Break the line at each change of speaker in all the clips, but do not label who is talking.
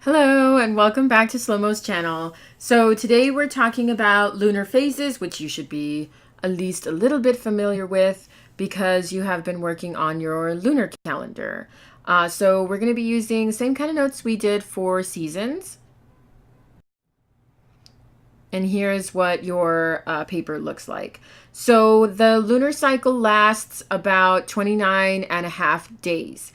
Hello and welcome back to Slow-Mo's channel. So today we're talking about lunar phases, which you should be at least a little bit familiar with because you have been working on your lunar calendar. So we're going to be using the same kind of notes we did for seasons. And here's what your paper looks like. So the lunar cycle lasts about 29 and a half days.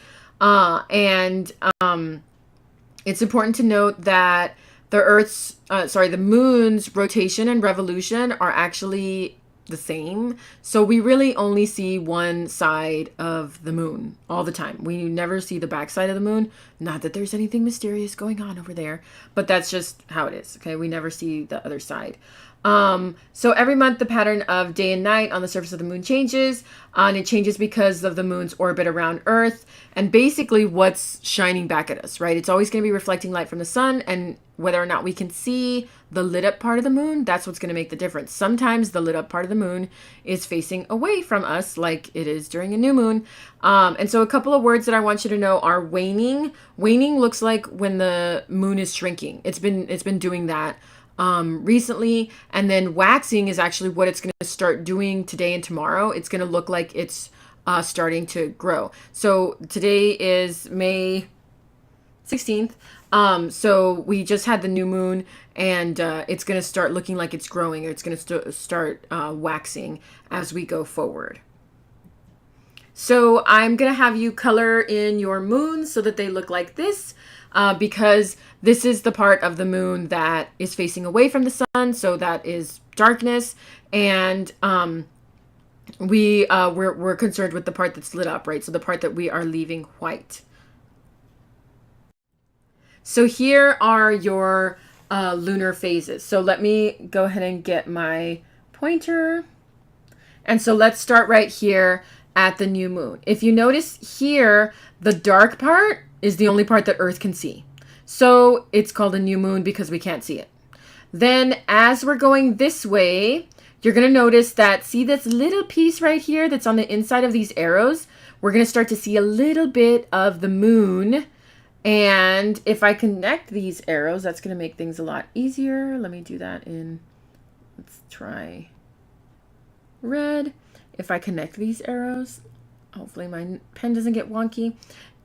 It's important to note that the moon's rotation and revolution are actually the same. So we really only see one side of the moon all the time. We never see the back side of the moon. Not that there's anything mysterious going on over there, but that's just how it is. Okay. We never see the other side. So every month the pattern of day and night on the surface of the moon changes, and it changes because of the moon's orbit around Earth and basically what's shining back at us, right? It's always going to be reflecting light from the sun, and whether or not we can see the lit up part of the moon, that's what's going to make the difference. Sometimes the lit up part of the moon is facing away from us like it is during a new moon. And so a couple of words that I want you to know are waning. Waning looks like when the moon is shrinking. It's been doing that recently. And then waxing is actually what it's going to start doing today and tomorrow. It's going to look like it's starting to grow. So today is May 16th. So we just had the new moon, and it's going to start looking like it's growing, or it's going to start waxing as we go forward. So I'm going to have you color in your moons so that they look like this. Because this is the part of the moon that is facing away from the sun, so that is darkness, and we're concerned with the part that's lit up, right? So the part that we are leaving white. So here are your lunar phases. So let me go ahead and get my pointer, and so let's start right here at the new moon. If you notice here, the dark part is the only part that Earth can see. So it's called a new moon because we can't see it. Then as we're going this way, you're going to notice that, see this little piece right here that's on the inside of these arrows? We're going to start to see a little bit of the moon. And if I connect these arrows, that's going to make things a lot easier. Let me do that in, let's try red. If I connect these arrows, hopefully my pen doesn't get wonky.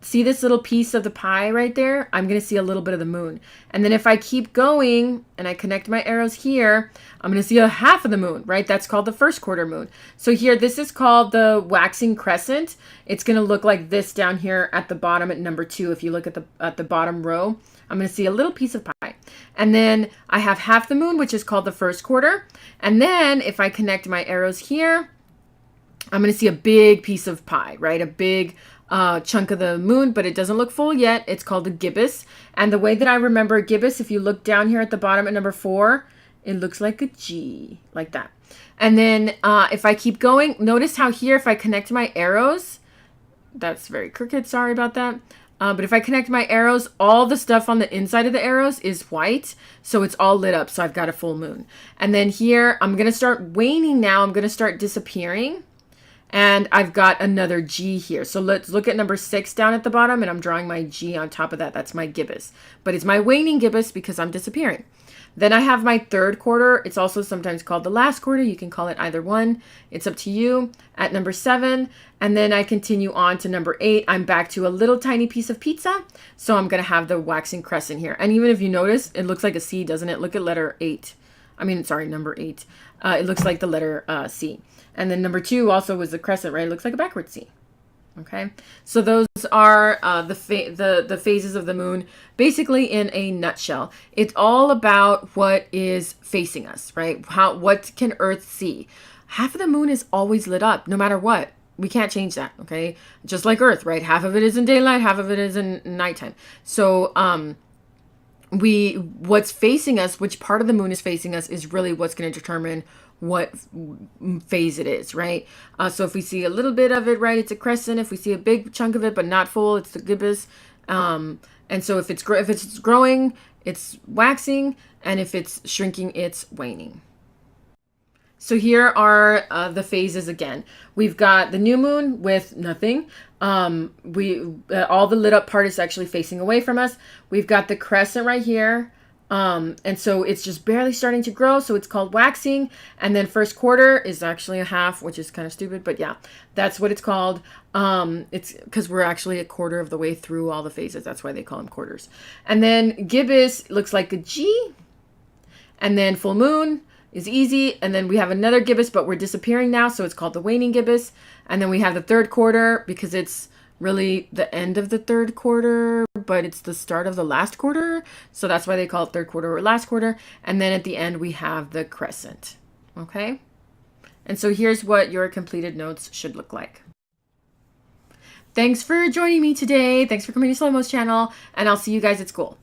See this little piece of the pie right there? I'm going to see a little bit of the moon. And then if I keep going and I connect my arrows here, I'm going to see a half of the moon, right? That's called the first quarter moon. So here, this is called the waxing crescent. It's going to look like this down here at the bottom at number 2. If you look at the bottom row, I'm going to see a little piece of pie. And then I have half the moon, which is called the first quarter. And then if I connect my arrows here, I'm going to see a big piece of pie, right? A big chunk of the moon, but it doesn't look full yet. It's called the gibbous. And the way that I remember a gibbous, if you look down here at the bottom at number 4, it looks like a G, like that. And then if I keep going, notice how here, if I connect my arrows, that's very crooked, sorry about that. But if I connect my arrows, all the stuff on the inside of the arrows is white. So it's all lit up. So I've got a full moon. And then here, I'm going to start waning now. I'm going to start disappearing. And I've got another G here. So let's look at number 6 down at the bottom, and I'm drawing my G on top of that. That's my gibbous. But it's my waning gibbous because I'm disappearing. Then I have my third quarter. It's also sometimes called the last quarter. You can call it either one. It's up to you. At number 7. And then I continue on to number 8. I'm back to a little tiny piece of pizza. So I'm going to have the waxing crescent here. And even if you notice, it looks like a C, doesn't it? Look at letter 8. Number 8. It looks like the letter C. And then number 2 also was the crescent, right? It looks like a backwards C. Okay, so those are the phases of the moon, basically in a nutshell. It's all about what is facing us, right? What can Earth see? Half of the moon is always lit up, no matter what. We can't change that, okay? Just like Earth, right? Half of it is in daylight, half of it is in nighttime. So what's facing us, which part of the moon is facing us, is really what's going to determine what phase it is, right? So if we see a little bit of it, right, it's a crescent. If we see a big chunk of it but not full, it's the gibbous. And so if it's growing, it's waxing, and if it's shrinking, it's waning. So here are the phases again. We've got the new moon with nothing. We all the lit up part is actually facing away from us. We've got the crescent right here. And so it's just barely starting to grow. So it's called waxing. And then first quarter is actually a half, which is kind of stupid, but yeah, that's what it's called. It's because we're actually a quarter of the way through all the phases. That's why they call them quarters. And then gibbous looks like a G. And then full moon is easy. And then we have another gibbous, but we're disappearing now. So it's called the waning gibbous. And then we have the third quarter because it's really the end of the third quarter, but it's the start of the last quarter. So that's why they call it third quarter or last quarter. And then at the end, we have the crescent. Okay. And so here's what your completed notes should look like. Thanks for joining me today. Thanks for coming to Slow Mo's channel, and I'll see you guys at school.